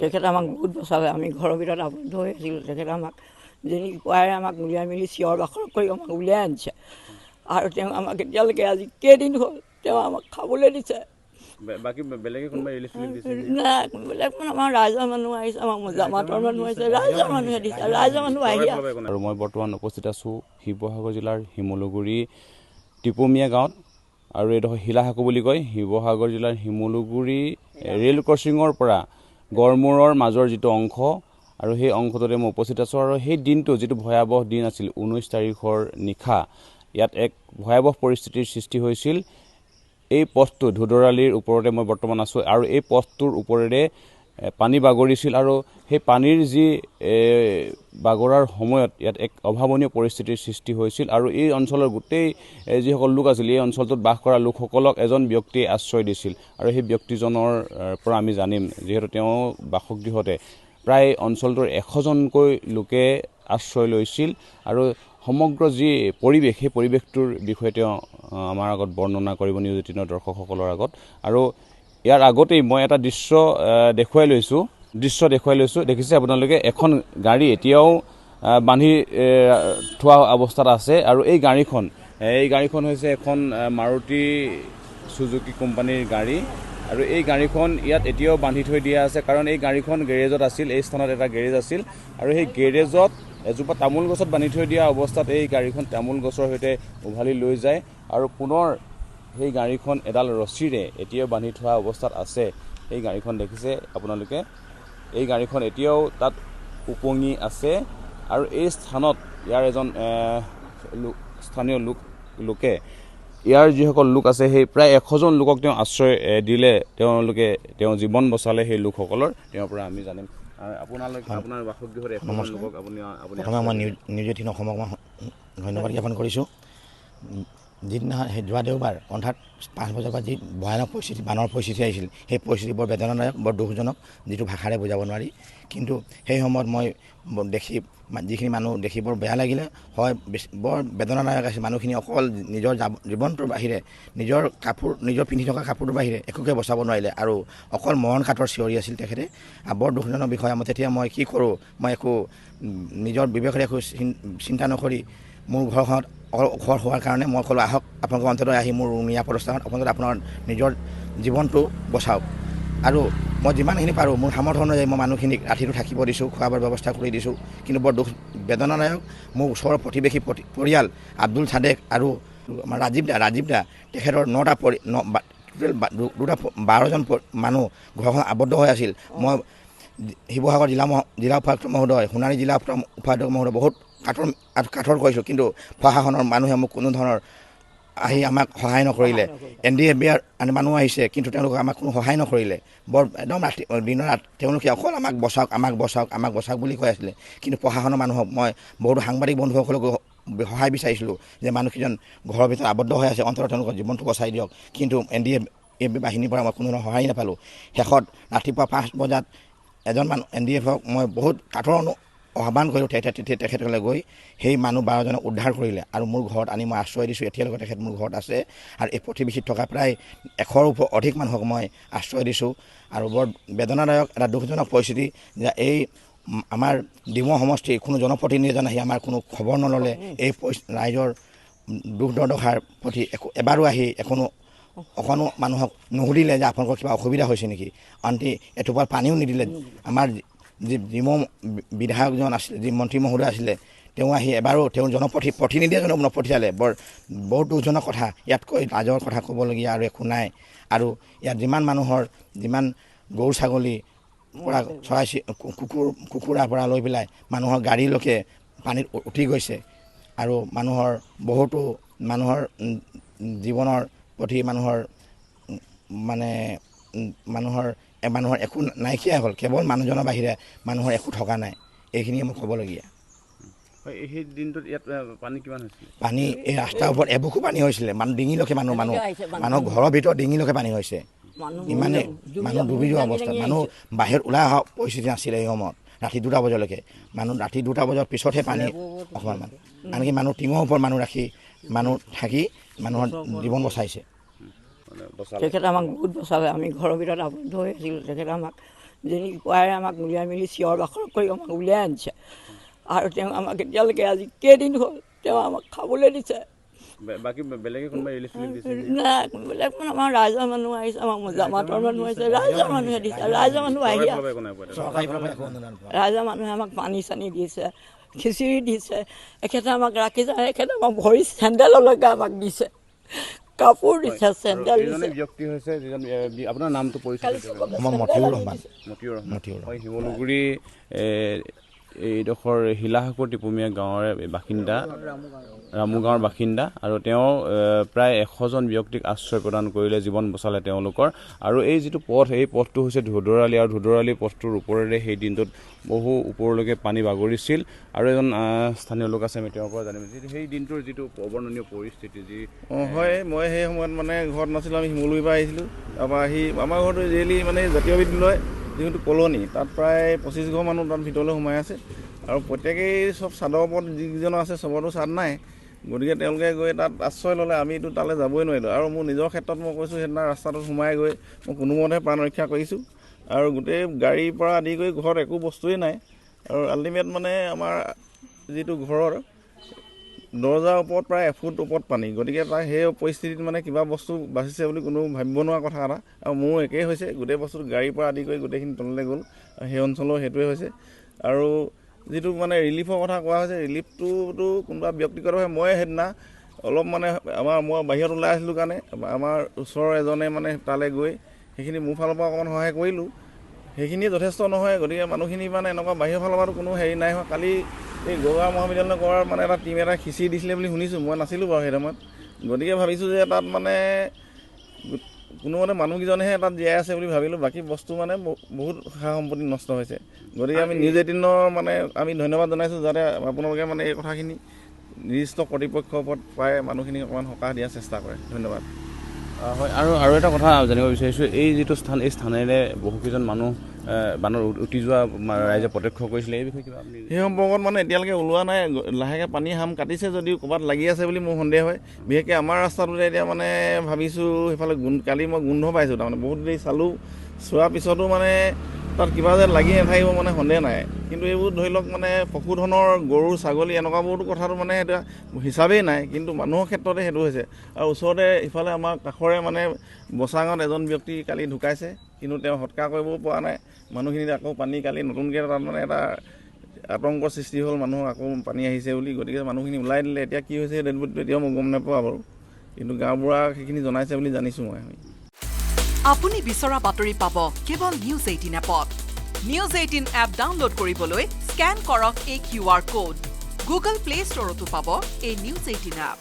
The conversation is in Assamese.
তেখেতে আমাক বহুত বচালে। আমি ঘৰৰ ভিতৰত আবদ্ধ হৈ আছিলোঁ। তেখেতে আমাক যেনেকুৱাই আমাক উলিয়াই মেলি চিঞৰ বাখৰ কৰি আমাক উলিয়াই আনিছে। আৰু তেওঁ আমাক এতিয়ালৈকে আজি কেইদিন হ'ল তেওঁ আমাক খাবলৈ দিছে। বাকী বেলেগে কোনোবাই ৰিলিফ দিছে নাই, বেলেগ আমাৰ ৰাইজৰ মানুহ আহিছে, আমাৰ জামাতৰ মানুহ আহিছে, ৰাইজৰ মানুহে দিছে, ৰাইজৰ মানুহ আহি আছে। আৰু মই বৰ্তমান উপস্থিত আছোঁ শিৱসাগৰ জিলাৰ শিমলুগুৰি টিপমীয়া গাঁৱত, আৰু এইডোখৰ শিলাসাকু বুলি কয়। শিৱসাগৰ জিলাৰ শিমলুগুৰি ৰেল ক্ৰচিঙৰ পৰা গড়মূৰৰ মাজৰ যিটো অংশ, আৰু সেই অংশটোতে মই উপস্থিত আছোঁ। আৰু সেই দিনটো যিটো ভয়াৱহ দিন আছিল, 19 তাৰিখৰ নিশা ইয়াত এক ভয়াৱহ পৰিস্থিতিৰ সৃষ্টি হৈছিল। এই পথটো ধুদৰালিৰ ওপৰতে মই বৰ্তমান আছোঁ, আৰু এই পথটোৰ ওপৰেৰে পানী বাগৰিছিল, আৰু সেই পানীৰ যি বাগৰাৰ সময়ত ইয়াত এক অভাৱনীয় পৰিস্থিতিৰ সৃষ্টি হৈছিল। আৰু এই অঞ্চলৰ গোটেই যিসকল লোক আছিল, এই অঞ্চলটোত বাস কৰা লোকসকলক এজন ব্যক্তিয়ে আশ্ৰয় দিছিল। আৰু সেই ব্যক্তিজনৰ পৰা আমি জানিম, যিহেতু তেওঁ বাসগৃহতে প্ৰায় অঞ্চলটোৰ 100জনকৈ লোকে আশ্ৰয় লৈছিল, আৰু সমগ্ৰ যি পৰিৱেশ, সেই পৰিৱেশটোৰ বিষয়ে তেওঁ আমাৰ আগত বৰ্ণনা কৰিব নিউজ 18 দৰ্শকসকলৰ আগত। আৰু ইয়াৰ আগতেই মই এটা দৃশ্য দেখুৱাই লৈছোঁ। দেখিছে আপোনালোকে, এখন গাড়ী এতিয়াও বান্ধি থোৱা অৱস্থাত আছে। আৰু এই গাড়ীখন হৈছে এখন মাৰুতি চুজুকি কোম্পানীৰ গাড়ী, আৰু এই গাড়ীখন ইয়াত এতিয়াও বান্ধি থৈ দিয়া আছে। কাৰণ এই গাড়ীখন গেৰেজত আছিল, এই স্থানত এটা গেৰেজ আছিল, আৰু সেই গেৰেজত এজোপা তামোল গছত বান্ধি থৈ দিয়া অৱস্থাত এই গাড়ীখন তামোল গছৰ সৈতে উভালি লৈ যায়, আৰু পুনৰ সেই গাড়ীখন এডাল ৰছীৰে এতিয়াও বান্ধি থোৱা অৱস্থাত আছে। এই গাড়ীখন দেখিছে আপোনালোকে, এই গাড়ীখন এতিয়াও তাত উপঙি আছে। আৰু এই স্থানত ইয়াৰ এজন স্থানীয় লোকে ইয়াৰ যিসকল লোক আছে, সেই প্ৰায় 100জন লোকক তেওঁ আশ্ৰয় দিলে, তেওঁ জীৱন বচালে সেই লোকসকলৰ। তেওঁৰ পৰা আমি জানিম। আপোনাৰ বাসগৃহত 100জন লোকক প্ৰথমে মই নিউজ 18 অসমক মই ধন্যবাদ জ্ঞাপন কৰিছোঁ। যিদিনা যোৱা দেওবাৰ অৰ্থাৎ 5 বজাৰ পৰা যি ভয়ানক পৰিস্থিতি, বানৰ পৰিস্থিতি আহিছিল, সেই পৰিস্থিতি বৰ বেদনাদায়ক, বৰ দুখজনক, যিটো ভাষাৰে বুজাব নোৱাৰি। কিন্তু সেই সময়ত মই যিখিনি মানুহ দেখি বৰ বেয়া লাগিলে, হয় বৰ বেদনাদায়ক আছিল। মানুহখিনি অকল নিজৰ জীৱনটোৰ বাহিৰে, নিজৰ পিন্ধি থকা কাপোৰটোৰ বাহিৰে একোকে বচাব নোৱাৰিলে, আৰু অকল মৰণ কাতৰ চিঞৰি আছিল তেখেতে। বৰ দুখজনক বিষয়। তেতিয়া মই কি কৰোঁ, মই একো নিজৰ বিবেকেৰে একো চিন্তা নকৰি মোৰ ঘৰ হোৱাৰ কাৰণে মই ক'লোঁ, আহক আপোনালোকৰ অন্তত আহি মোৰ নিৰাপদ স্থানত আপোনালোকে আপোনাৰ নিজৰ জীৱনটো বচাওক। আৰু মই যিমানখিনি পাৰোঁ মোৰ সামৰ্থ্য অনুযায়ী মই মানুহখিনিক ৰাতিটো থাকিব দিছোঁ, খোৱা বোৱাৰ ব্যৱস্থা কৰি দিছোঁ। কিন্তু বৰ বেদনাদায়ক, মোৰ ওচৰৰ প্ৰতিবেশী পৰিয়াল আব্দুল ছাদেক আৰু আমাৰ ৰাজীৱ দা তেখেতৰ 12জন মানুহ ঘৰখন আবদ্ধ হৈ আছিল। মই শিৱসাগৰ জিলা উপায়ুক্ত মহোদয়, সোণাৰী জিলা উপায়ুক্ত মহোদয় বহুত কাঠৰ কৰিছোঁ, কিন্তু প্ৰশাসনৰ মানুহে মোক কোনো ধৰণৰ আহি আমাক সহায় নকৰিলে। NDFBৰ মানুহ আহিছে, কিন্তু তেওঁলোকে আমাক কোনো সহায় নকৰিলে। বৰ একদম দিনৰ ৰাতি তেওঁলোকে অকল আমাক বচাওক বুলি কৈ আছিলে। কিন্তু প্ৰশাসনৰ মানুহক মই বহুতো সাংবাদিক বন্ধুসকলক সহায় বিচাৰিছিলোঁ যে মানুহকেইজন ঘৰৰ ভিতৰত আবদ্ধ হৈ আছে, অন্ততঃ তেওঁলোকৰ জীৱনটো বচাই দিয়ক। কিন্তু NDFB বাহিনীৰ পৰা মই কোনো ধৰণৰ সহায় নাপালোঁ। শেষত ৰাতিপুৱা 5 বজাত এজন মানুহ NDFক মই বহুত কাঠৰ আহ্বান কৰিলোঁ, তেখেতসকলে গৈ সেই মানুহ 12জনক উদ্ধাৰ কৰিলে, আৰু মোৰ ঘৰত আনি মই আশ্ৰয় দিছোঁ। এতিয়ালৈকে তেখেত মোৰ ঘৰত আছে, আৰু এই প্ৰতিবেশীত থকা প্ৰায় 100ৰ অধিক মানুহক মই আশ্ৰয় দিছোঁ। আৰু বৰ বেদনাদায়ক এটা দুখজনক পৰিস্থিতি যে এই আমাৰ ডিমৌ সমষ্টিৰ কোনো জনপ্ৰতিনিধি এজন আহি আমাৰ কোনো খবৰ নল'লে। এই ৰাইজৰ দুখ দুৰ্দশাৰ প্ৰতি এবাৰো আহি অকণো মানুহক নুসুধিলে যে আপোনালোকৰ কিবা অসুবিধা হৈছে নেকি, আনকি এটোপাল পানীও নিদিলে। আমাৰ যি ডিমৌ বিধায়কজন আছিলে, যি মন্ত্ৰী মহোদয় আছিলে, তেওঁ আহি এবাৰো তেওঁ প্ৰতিনিধি এজনক নপঠিয়ালে। বহুত দুখজনক কথা। ইয়াতকৈ লাজৰ কথা ক'বলগীয়া আৰু একো নাই। আৰু ইয়াত যিমান গৰু ছাগলী পৰা চৰাই কুকুৰাৰ পৰা লৈ পেলাই মানুহৰ গাড়ীলৈকে পানীত উঠি গৈছে, আৰু মানুহৰ জীৱনৰ প্ৰতি মানুহৰ একো নাইকিয়া হ'ল। কেৱল মানুহজনৰ বাহিৰে মানুহৰ একো থকা নাই। এইখিনিয়ে মোক ক'বলগীয়া। সেই দিনটোত ইয়াত পানী কিমান হৈছিল? পানী এই ৰাস্তাৰ ওপৰত এবুকু পানী হৈছিলে, ডিঙিলৈকে মানুহৰ ঘৰৰ ভিতৰত ডিঙিলৈকে পানী হৈছে। ইমানে মানুহ ডুবি যোৱা অৱস্থাত, মানুহ বাহিৰত ওলাই অহা পৰিস্থিতি নাছিলে এই সময়ত। ৰাতি 2টা বজালৈকে ৰাতি 2টা বজাৰ পিছতহে পানী অকণমান, আনকি মানুহ টিঙৰ ওপৰত মানুহ থাকি মানুহৰ জীৱন বচাইছে। তেখেতে আমাক বহুত বচালে। আমি ঘৰৰ ভিতৰত আবদ্ধ হৈ আছিলোঁ। তেখেতে আমাক যেনেকুৱাই আমাক উলিয়াই মেলি চিঞৰ বাখৰ কৰি আমাক উলিয়াই আনিছে আৰু তেওঁ আমাক এতিয়ালৈকে আজি কেইদিন হ'ল তেওঁ আমাক খাবলৈ দিছে বাকী বেলেগে কোনোবাই ৰিলিফ দিছে নাই বেলেগ মানে আমাৰ ৰাইজৰ মানুহ আহিছে আমাৰ জামাতৰ মানুহ আহিছে ৰাইজৰ মানুহে দিছে ৰাইজৰ মানুহ আহি ৰাইজৰ মানুহে আমাক পানী চানী দিছে খিচিৰি দিছে এখেতে আমাক ৰাখিছে এখেতে আমাক ভৰি চেণ্ডেললৈকে আমাক দিছে কাপোৰ দিছে চেণ্ডেল দিছে ব্যক্তি হৈছে যিজন আপোনাৰ নামটো পৰিচয় মই মতিউৰ ৰহমান হয় শিমলুগুৰি এইডোখৰ শিলাহাকুৰ টিপমীয়া গাঁৱৰ বাসিন্দা ৰামু গাঁৱৰ বাসিন্দা আৰু তেওঁ প্ৰায় 100জন ব্যক্তিক আশ্ৰয় প্ৰদান কৰিলে জীৱন বচালে তেওঁলোকৰ আৰু এই যিটো পথ এই পথটো হৈছে ধুদৰালি আৰু ধুদৰালি পথটোৰ ওপৰেৰে সেই দিনটোত বহু ওপৰলৈকে পানী বাগৰিছিল আৰু এজন স্থানীয় লোক আছে আমি তেওঁৰ পৰা জানিম সেই দিনটোৰ যিটো অৱৰ্ণনীয় পৰিস্থিতি যি হয় মই সেই সময়ত মানে ঘৰত নাছিলোঁ আমি শিমলুগুৰিৰ পৰা আহিছিলোঁ তাৰপৰা আহি আমাৰ ঘৰটো ৰিয়েলি মানে জাতীয় বিদ্যালয় যিহেতু কলনি তাত প্ৰায় 25 ঘৰ মানুহ তাত ভিতৰলৈ সোমাই আছে আৰু প্ৰত্যেকেই চব চাদৰ ওপৰত যিকেইজন আছে চবৰতো চাদ নাই গতিকে তেওঁলোকে গৈ তাত আশ্ৰয় ল'লে আমিতো তালৈ যাবই নোৱাৰিলোঁ আৰু মোৰ নিজৰ ক্ষেত্ৰত মই কৈছোঁ সেইদিনা ৰাস্তাটোত সোমাই গৈ মই কোনোমতে প্ৰাণ ৰক্ষা কৰিছোঁ আৰু গোটেই গাড়ীৰ পৰা আদি কৰি ঘৰত একো বস্তুৱেই নাই আৰু আল্টিমেট মানে আমাৰ যিটো ঘৰৰ দৰজাৰ ওপৰত প্ৰায় 1 ফুট ওপৰত পানী গতিকে তাৰ সেই পৰিস্থিতিত মানে কিবা বস্তু বাচিছে বুলি কোনো ভাবিব নোৱাৰা কথা এটা আৰু মোৰ একেই হৈছে গোটেই বস্তুটো গাড়ীৰ পৰা আদি কৰি গোটেইখিনি তললৈ গ'ল সেই অঞ্চলৰ সেইটোৱে হৈছে আৰু যিটো মানে ৰিলিফৰ কথা কোৱা হৈছে ৰিলিফটোতো কোনোবা ব্যক্তিগতভাৱে মই সেইদিনা অলপ মানে মই বাহিৰত ওলাই আহিছিলোঁ কাৰণে আমাৰ ওচৰৰ এজনে মানে তালৈ গৈ সেইখিনি মোৰ ফালৰ পৰা অকণমান সহায় কৰিলোঁ সেইখিনি যথেষ্ট নহয় গতিকে মানুহখিনি মানে এনেকুৱা বাহিৰৰ ফালৰ পৰাতো কোনো হেৰি নাই হোৱা কালি এই গড়গাঁও মহাবিদ্যালয় কৰাৰ মানে এটা টিম এটা খিচিৰি দিছিলে বুলি শুনিছোঁ মই নাছিলোঁ বাৰু সেই সময়ত গতিকে ভাবিছোঁ যে তাত মানে কোনো মানে মানুহকেইজনেহে তাত জীয়াই আছে বুলি ভাবিলোঁ বাকী বস্তু মানে বহুত সা সম্পত্তি নষ্ট হৈছে গতিকে আমি নিউজ 18ৰ মানে আমি ধন্যবাদ জনাইছোঁ যাতে আপোনালোকে মানে এই কথাখিনি নিৰ্দিষ্ট কৰ্তৃপক্ষৰ ওপৰত প্ৰায় মানুহখিনিক অকণমান সকাহ দিয়াৰ চেষ্টা কৰে ধন্যবাদ হয় আৰু এটা কথা জানিব বিচাৰিছোঁ এই যিটো স্থান এই স্থানেৰে বহুকেইজন মানুহ বানৰ উটি যোৱা ৰাইজে প্ৰত্যক্ষ কৰিছিলে এই বিষয়ে কিবা আপুনি সেই সম্পৰ্কত মানে এতিয়ালৈকে ওলোৱা নাই লাহেকৈ পানী হাম কাটিছে যদিও ক'ৰবাত লাগি আছে বুলি মোৰ সন্দেহ হয় বিশেষকৈ আমাৰ ৰাস্তাটোতে এতিয়া মানে ভাবিছোঁ সেইফালে কালি মই গোন্ধ পাইছোঁ তাৰমানে বহুত দেৰি চালোঁ চোৱাৰ পিছতো মানে তাত কিবা যে লাগি নাথাকিব মানে সন্দেহ নাই কিন্তু এইবোৰ ধৰি লওক মানে পশুধনৰ গৰু ছাগলী এনেকুৱাবোৰতো কথাটো মানে সেইটো হিচাপেই নাই কিন্তু মানুহৰ ক্ষেত্ৰতে সেইটো হৈছে আৰু ওচৰতে ইফালে আমাৰ কাষৰে মানে বচাঙত এজন ব্যক্তি কালি ঢুকাইছে কিন্তু তেওঁ সৎকাৰ কৰিবও পৰা নাই মানুহখিনিত আকৌ পানী কালি নতুনকৈ তাত মানে এটা আতংকৰ সৃষ্টি হ'ল মানুহৰ আকৌ পানী আহিছে বুলি গতিকে মানুহখিনি ওলাই দিলে এতিয়া কি হৈছে ডেড বডিটো এতিয়াও মই গম নাপাওঁ বাৰু কিন্তু গাঁওবুঢ়াক সেইখিনি জনাইছে বুলি জানিছোঁ মই আপুনি বিচৰা বাতৰি পাব কেৱল নিউজ 18 এপত নিউজ 18 এপ ডাউনলোড কৰিবলৈ স্কেন কৰক এই QR কোড গুগল প্লে ষ্টৰতো পাব এই নিউজ 18 এপ